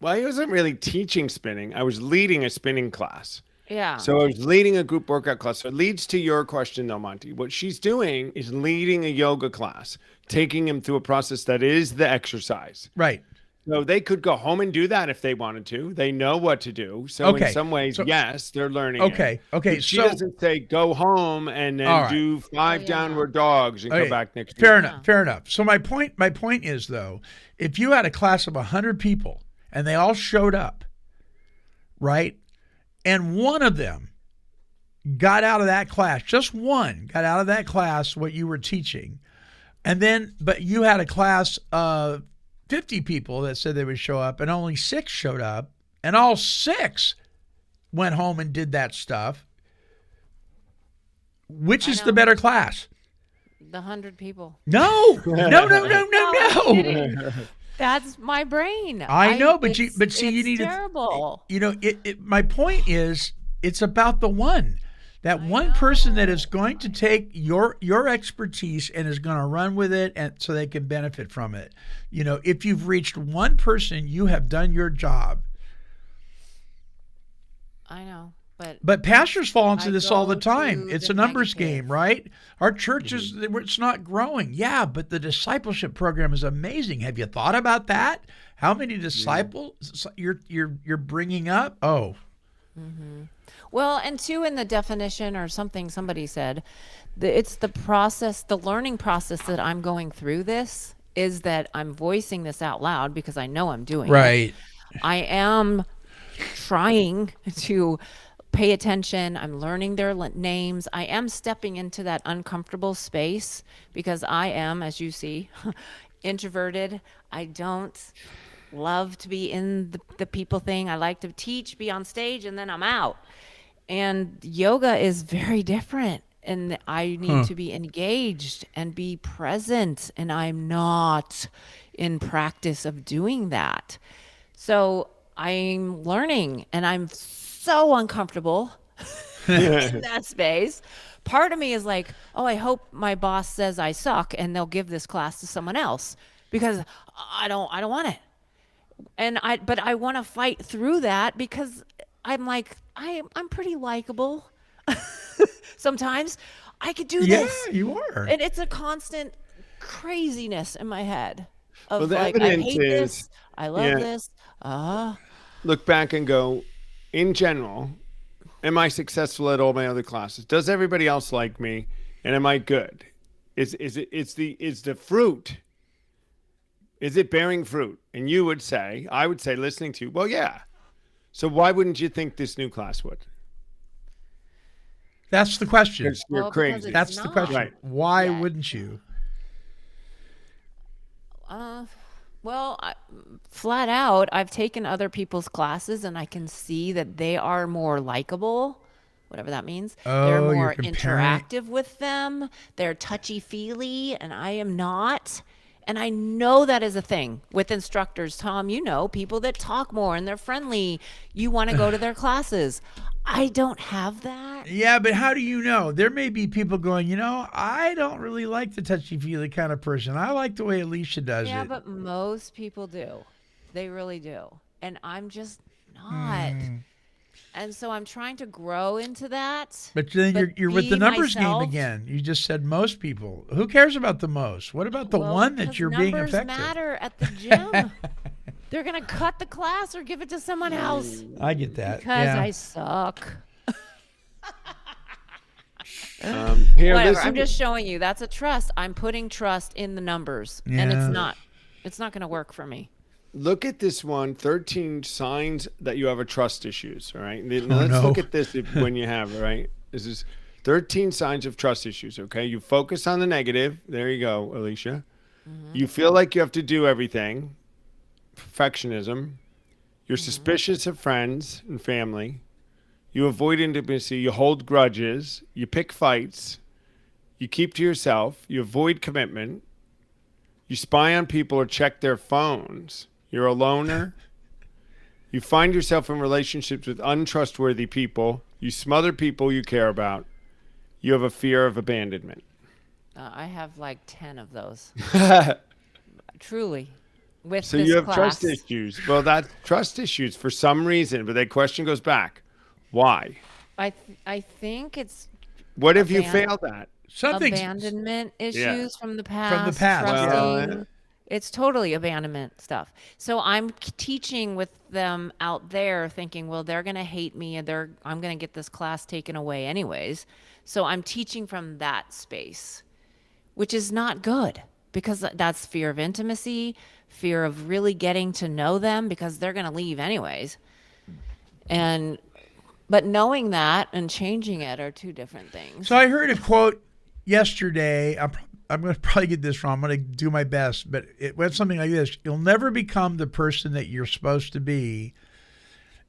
Well, I wasn't really teaching spinning. I was leading a spinning class. Yeah. So I was leading a group workout class. So it leads to your question, though, Monty. What she's doing is leading a yoga class, taking him through a process that is the exercise. right. So they could go home and do that if they wanted to. They know what to do. So Okay. in some ways, So- yes, they're learning. Okay. It. Okay. But she So doesn't say go home and then All right. do 5 yeah. downward dogs and okay, come back next fair week. enough. Fair enough. So my point is though, if you had a class of 100 people and they all showed up, right, and one of them got out of that class, just one got out of that class what you were teaching, and then but you had a class of 50 people that said they would show up and only 6 showed up and all 6 went home and did that stuff, which I is the know. better class? The 100 people. No. That's my brain. I know, but see, it's you need terrible. my point is, it's about the one. That one person that is going to take your expertise and is going to run with it, and so they can benefit from it. If you've reached one person, you have done your job. I know, But pastors fall into I this all the go time. to It's the a numbers negative. game, right? Our churches, it's not growing. Yeah, but the discipleship program is amazing. Have you thought about that? How many disciples you're bringing up? Oh, well, and 2 in the definition or something somebody said, it's the process, the learning process that I'm going through this is that I'm voicing this out loud because I know I'm doing it. right. I am trying to pay attention. I'm learning their names. I am stepping into that uncomfortable space because I am, as you see, introverted. I don't love to be in the people thing. I like to teach, be on stage, and then I'm out. And yoga is very different. And I need to be engaged and be present. And I'm not in practice of doing that. So I'm learning and I'm so uncomfortable in that space. Part of me is like, oh, I hope my boss says I suck and they'll give this class to someone else because I don't want it. But I want to fight through that because I'm like, I'm pretty likable. Sometimes I could do Yeah, this. you are. And it's a constant craziness in my head of Well, the like, I evidence hate is- this. I love yeah. this. Look back and go, in general, am I successful at all my other classes? Does everybody else like me? And am I good? Is the fruit? Is it bearing fruit? And I would say, listening to you, well, yeah. So why wouldn't you think this new class would? That's the question. Because you're Well, because crazy. it's That's the not. question. Right. Why Yeah. wouldn't you? Well, flat out, I've taken other people's classes and I can see that they are more likable, whatever that means. They're Oh, you're more comparing- interactive with them. They're touchy-feely, and I am not. And I know that is a thing with instructors. Tom, people that talk more and they're friendly, you want to go to their classes. I don't have that. Yeah, but how do you know? There may be people going, I don't really like the touchy-feely kind of person. I like the way Alicia does Yeah, it. but most people do. They really do. And I'm just not. And so I'm trying to grow into that. But then you're with the be numbers myself. game again. You just said most people. Who cares about the most? What about the Well, one that because you're being numbers effective? matter at the gym. They're going to cut the class or give it to someone else I get that. because yeah. I suck. Here, Whatever. listen. I'm just showing you. That's a trust. I'm putting trust in the numbers. And Yeah. it's not. It's not going to work for me. Look at this one, 13 signs that you have a trust issues, all right? Now let's no. look at this when you have it, right? This is 13 signs of trust issues, okay? You focus on the negative. There you go, Alicia. You feel like you have to do everything. Perfectionism. You're suspicious of friends and family. You avoid intimacy. You hold grudges. You pick fights. You keep to yourself. You avoid commitment. You spy on people or check their phones. You're a loner. You find yourself in relationships with untrustworthy people. You smother people you care about. You have a fear of abandonment. I have like 10 of those. Truly. With So this you have class. trust issues. Well, that's trust issues for some reason, but that question goes back. Why? I think it's What if you Aban- failed at? Something abandonment issues from the past. From the past, yeah. Trusting. Well, It's totally abandonment stuff. So I'm teaching with them out there thinking, well, they're going to hate me and I'm going to get this class taken away anyways. So I'm teaching from that space, which is not good because that's fear of intimacy, fear of really getting to know them because they're going to leave anyways. But knowing that and changing it are two different things. So I heard a quote yesterday. I'm going to probably get this wrong. I'm going to do my best, but it went something like this. You'll never become the person that you're supposed to be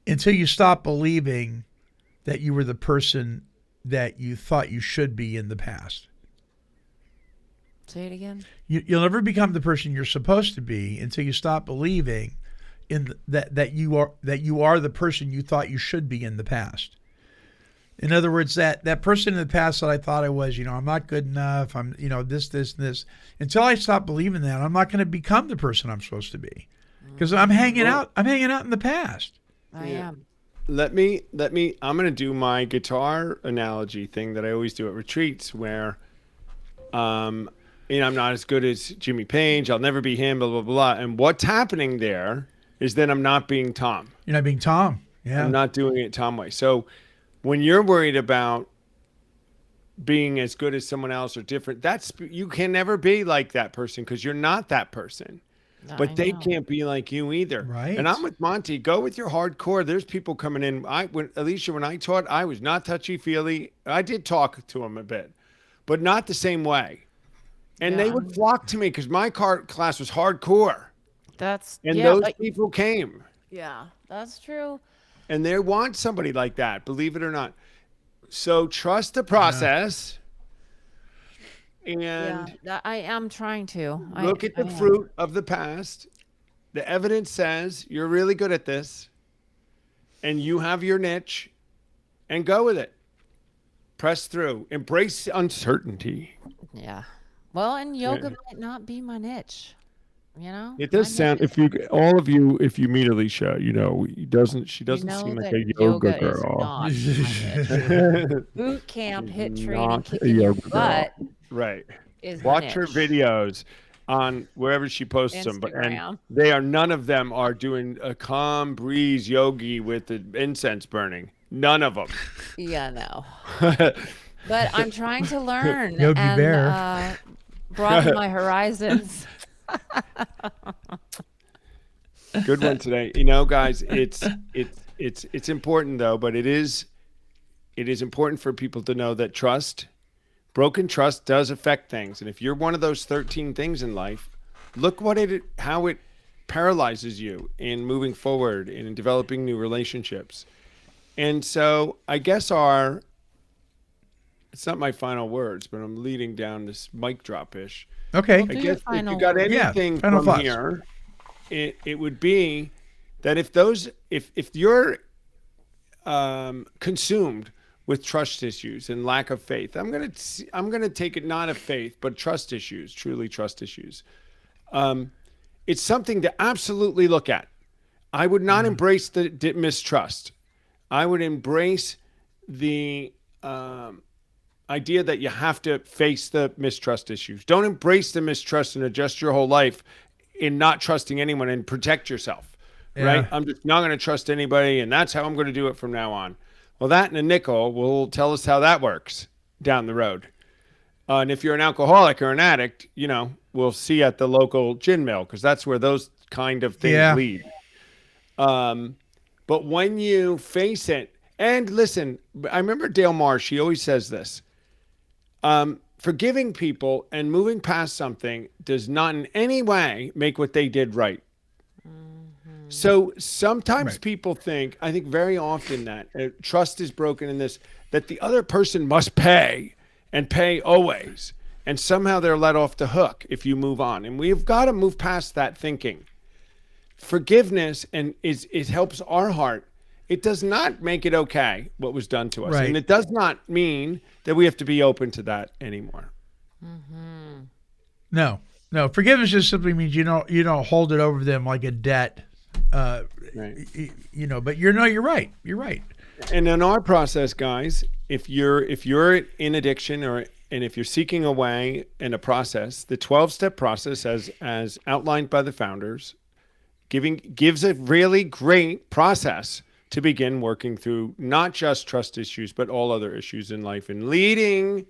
until you stop believing that you were the person that you thought you should be in the past. Say it again. You'll never become the person you're supposed to be until you stop believing in that you are the person you thought you should be in the past. In other words, that person in the past that I thought I was, I'm not good enough. I'm, this, and this. Until I stop believing that, I'm not going to become the person I'm supposed to be, because I'm hanging out. I'm hanging out in the past. I am. Let me. I'm going to do my guitar analogy thing that I always do at retreats, where, I'm not as good as Jimmy Page. I'll never be him. Blah blah blah. And what's happening there is then I'm not being Tom. You're not being Tom. Yeah. I'm not doing it Tom way. So when you're worried about being as good as someone else or different, you can never be like that person because you're not that person. But I they know. can't be like you either. Right. And I'm with Monty. Go with your hardcore. There's people coming in. Alicia, when I taught, I was not touchy-feely. I did talk to them a bit, but not the same way. And they would flock to me because my class was hardcore. And those people came. Yeah, that's true. And they want somebody like that, believe it or not. So trust the process. And I am trying to. look at the fruit of the past. The evidence says you're really good at this. And you have your niche. And go with it. Press through. Embrace uncertainty. Yeah. Well, and yoga might not be my niche. It does sound, if you meet Alicia, she doesn't seem like a yoga girl. Is not my niche. Boot camp, hit training, Not a kicking your yoga girl. butt Right. is my Watch her niche. videos on wherever she posts them, Instagram. and none of them are doing a calm breeze yogi with the incense burning. None of them. Yeah, no. But I'm trying to learn Yogi and Bear. broaden my horizons. Good one today. Guys, it's important though, but it is important for people to know that broken trust does affect things. And if you're one of those 13 things in life, look how it paralyzes you in moving forward and in developing new relationships. And so I guess it's not my final words, but I'm leading down this mic drop-ish. Okay. I Do your guess if final you got words. anything final from thoughts. here, it would be that if consumed with trust issues and lack of faith. I'm gonna take it not of faith, but trust issues, truly trust issues. It's something to absolutely look at. I would not embrace the mistrust. I would embrace the idea that you have to face the mistrust issues. Don't embrace the mistrust and adjust your whole life in not trusting anyone and protect yourself, right? I'm just not going to trust anybody, and that's how I'm going to do it from now on. Well, that and a nickel will tell us how that works down the road. And if you're an alcoholic or an addict, we'll see at the local gin mill, because that's where those kind of things lead. But when you face it, and listen, I remember Dale Marsh, he always says this, forgiving people and moving past something does not in any way make what they did right. So sometimes people think, I think very often that trust is broken in this, that the other person must pay and pay always. And somehow they're let off the hook if you move on. And we've got to move past that thinking. Forgiveness it helps our heart. It does not make it okay what was done to us. Right. And it does not mean that we have to be open to that anymore. No. Forgiveness just simply means you don't hold it over them like a debt. Right. But you're right. You're right. And in our process, guys, if you're in addiction and if you're seeking a way in a process, the 12-step process as outlined by the founders gives a really great process to begin working through not just trust issues, but all other issues in life, and leading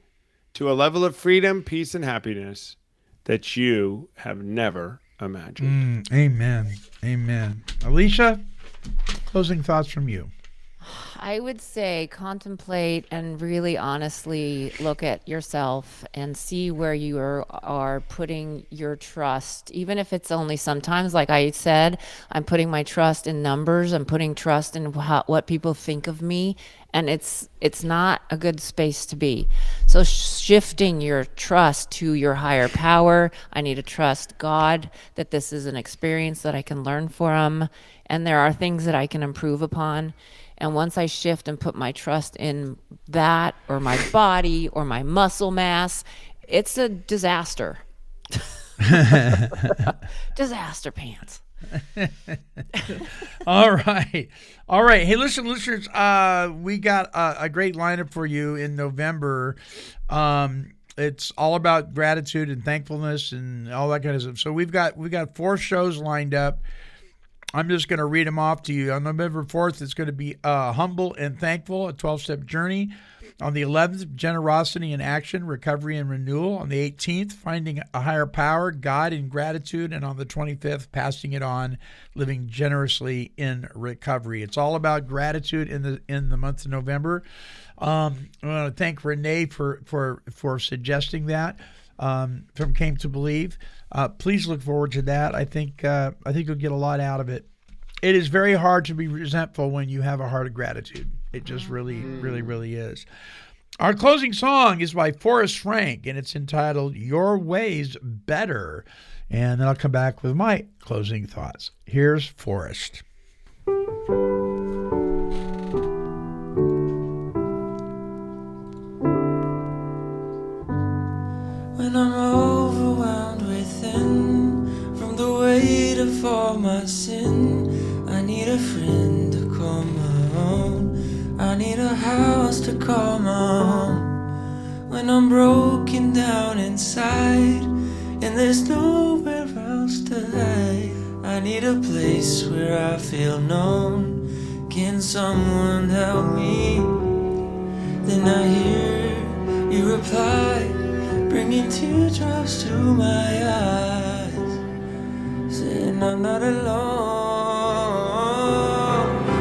to a level of freedom, peace, and happiness that you have never imagined. Amen. Alicia, closing thoughts from you. I would say contemplate and really honestly look at yourself and see where you are putting your trust, even if it's only sometimes, like I said, I'm putting my trust in numbers, I'm putting trust in what people think of me, and it's not a good space to be. So shifting your trust to your higher power, I need to trust God that this is an experience that I can learn from, and there are things that I can improve upon. And once I shift and put my trust in that, or my body, or my muscle mass, it's a disaster. Disaster pants. All right. Hey, listen, listeners, we got a great lineup for you in November. It's all about gratitude and thankfulness and all that kind of stuff. So we've got 4 shows lined up. I'm just going to read them off to you. On November 4th, it's going to be Humble and Thankful, a 12-step journey. On the 11th, Generosity in Action, Recovery and Renewal. On the 18th, Finding a Higher Power, God in Gratitude. And on the 25th, Passing It On, Living Generously in Recovery. It's all about gratitude in the month of November. I want to thank Renee for suggesting that from Came to Believe. Please look forward to that. I think you'll get a lot out of it. It is very hard to be resentful when you have a heart of gratitude. It just really, really, really is. Our closing song is by Forrest Frank, and it's entitled Your Way's Better. And then I'll come back with my closing thoughts. Here's Forrest. When I'm overwhelmed within from the weight of all my sin, I need a friend to call my own. I need a house to call my home. When I'm broken down inside and there's nowhere else to hide, I need a place where I feel known. Can someone help me? Then I hear you reply, bringing teardrops to my eyes, saying I'm not alone.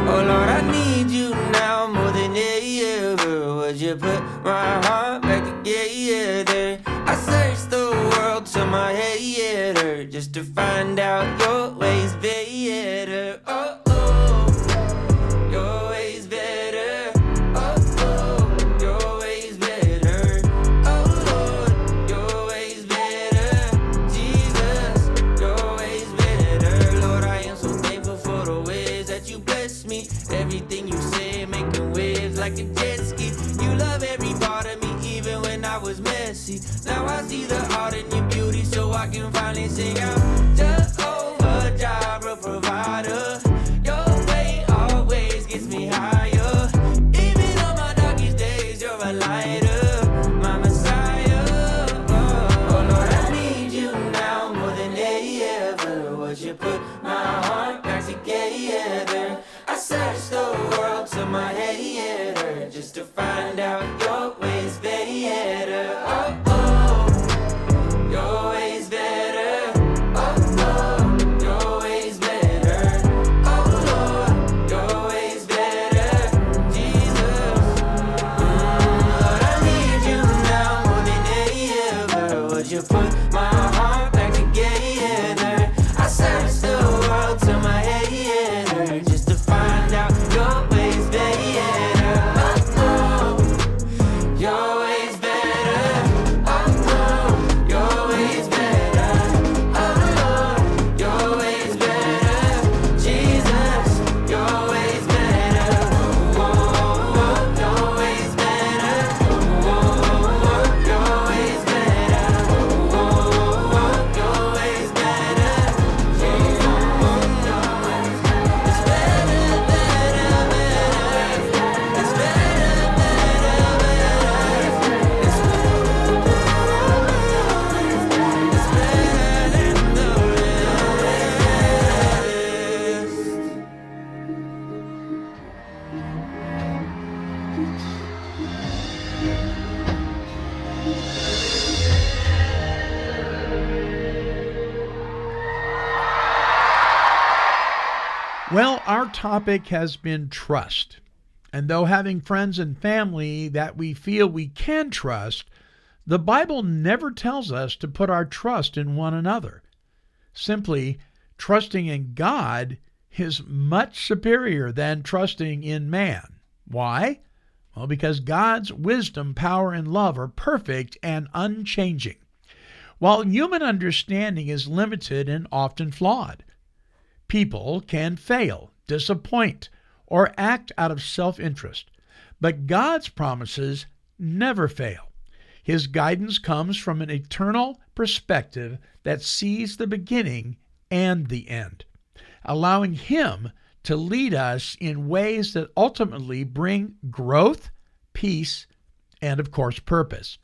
Oh Lord, I need you now more than ever. Would you put my heart back together? I searched the world till my head hurt just to find out your ways better. Oh, oh, your ways better. Oh, oh, your ways better. Oh Lord, your ways better. Jesus, your ways better. Lord, I am so thankful for the ways that you bless me. Everything you say make jet ski. You love every part of me, even when I was messy. Now I see the art in your beauty, so I can finally sing out. Jehovah Jireh, provider. Your way always gets me higher. Even on my darkest days, you're a lighter, my Messiah. Oh Lord, I need you now more than ever. Would you put my heart back together? I searched the world to my header just to find out your ways better. Oh, oh, your ways better. Oh, oh, your ways better. Oh, Lord, your ways better. Jesus, Lord, I need you now more than ever. Would you put my heart back together? I searched the world to my header just to find out your ways better. Oh, oh, your ways better. Oh, oh, your ways better. Oh, Lord, your ways better. Jesus, your ways better. Oh, oh, your ways better. Oh, oh, your ways better. Oh, oh, your ways better. Jesus, your ways better. It's better, better, better. It's better, better, better. It's better than the rest. Well, our topic has been trust. And though having friends and family that we feel we can trust, the Bible never tells us to put our trust in one another. Simply, trusting in God is much superior than trusting in man. Why? Well, because God's wisdom, power, and love are perfect and unchanging, while human understanding is limited and often flawed. People can fail, disappoint, or act out of self-interest, but God's promises never fail. His guidance comes from an eternal perspective that sees the beginning and the end, allowing Him to lead us in ways that ultimately bring growth, peace, and, of course, purpose.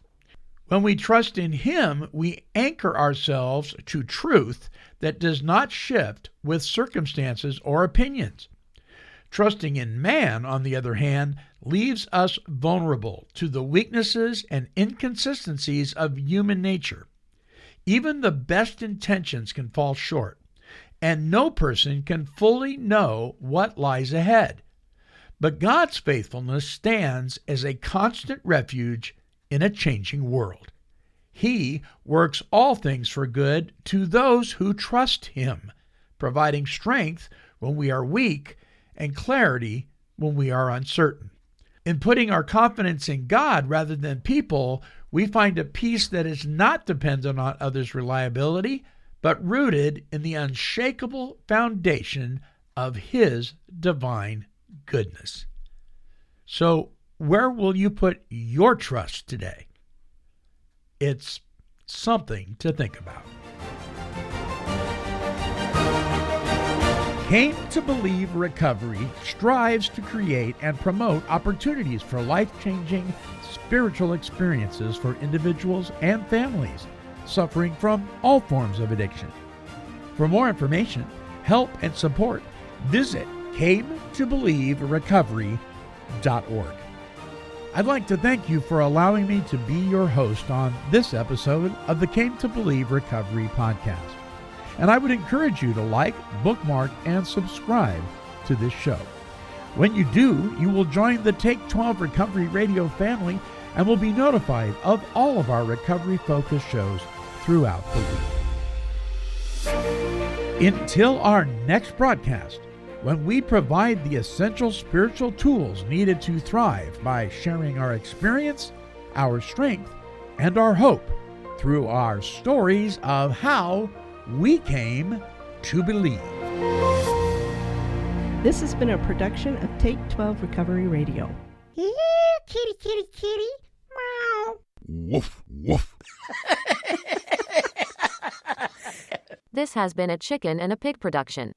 When we trust in Him, we anchor ourselves to truth that does not shift with circumstances or opinions. Trusting in man, on the other hand, leaves us vulnerable to the weaknesses and inconsistencies of human nature. Even the best intentions can fall short, and no person can fully know what lies ahead. But God's faithfulness stands as a constant refuge in a changing world. He works all things for good to those who trust Him, providing strength when we are weak and clarity when we are uncertain. In putting our confidence in God rather than people, we find a peace that is not dependent on others' reliability, but rooted in the unshakable foundation of His divine goodness. So, where will you put your trust today? It's something to think about. Came to Believe Recovery strives to create and promote opportunities for life-changing spiritual experiences for individuals and families suffering from all forms of addiction. For more information, help, and support, visit cametobelieverecovery.org. I'd like to thank you for allowing me to be your host on this episode of the Came to Believe Recovery podcast. And I would encourage you to like, bookmark, and subscribe to this show. When you do, you will join the Take 12 Recovery Radio family and will be notified of all of our recovery-focused shows throughout the week. Until our next broadcast, when we provide the essential spiritual tools needed to thrive by sharing our experience, our strength, and our hope through our stories of how we came to believe. This has been a production of Take 12 Recovery Radio. Kitty, kitty, kitty. Meow. Woof, woof. This has been a Chicken and a Pig production.